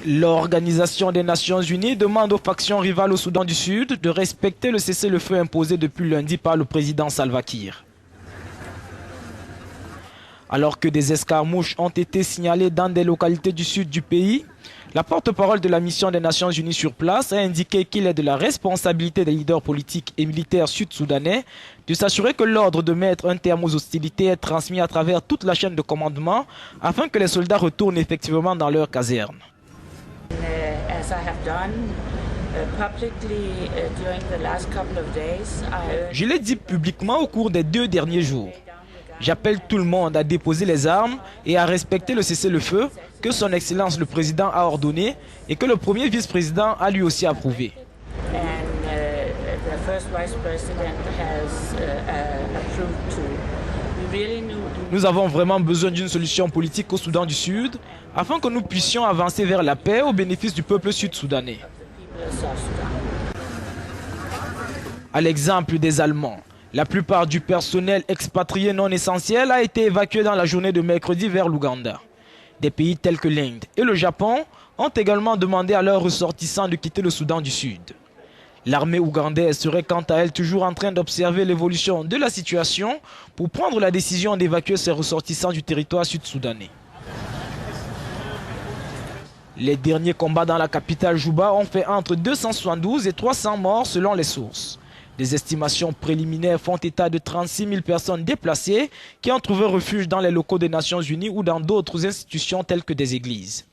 L'Organisation des Nations Unies demande aux factions rivales au Soudan du Sud de respecter le cessez-le-feu imposé depuis lundi par le président Salva Kiir. Alors que des escarmouches ont été signalées dans des localités du sud du pays, la porte-parole de la mission des Nations Unies sur place a indiqué qu'il est de la responsabilité des leaders politiques et militaires sud-soudanais de s'assurer que l'ordre de mettre un terme aux hostilités est transmis à travers toute la chaîne de commandement afin que les soldats retournent effectivement dans leurs casernes. Je l'ai dit publiquement au cours des 2 derniers jours. J'appelle tout le monde à déposer les armes et à respecter le cessez-le-feu que son Excellence le Président a ordonné et que le premier vice-président a lui aussi approuvé. Nous avons vraiment besoin d'une solution politique au Soudan du Sud afin que nous puissions avancer vers la paix au bénéfice du peuple sud-soudanais. À l'exemple des Allemands, la plupart du personnel expatrié non essentiel a été évacué dans la journée de mercredi vers l'Ouganda. Des pays tels que l'Inde et le Japon ont également demandé à leurs ressortissants de quitter le Soudan du Sud. L'armée ougandaise serait quant à elle toujours en train d'observer l'évolution de la situation pour prendre la décision d'évacuer ses ressortissants du territoire sud-soudanais. Les derniers combats dans la capitale Juba ont fait entre 272 et 300 morts selon les sources. Des estimations préliminaires font état de 36 000 personnes déplacées qui ont trouvé refuge dans les locaux des Nations Unies ou dans d'autres institutions telles que des églises.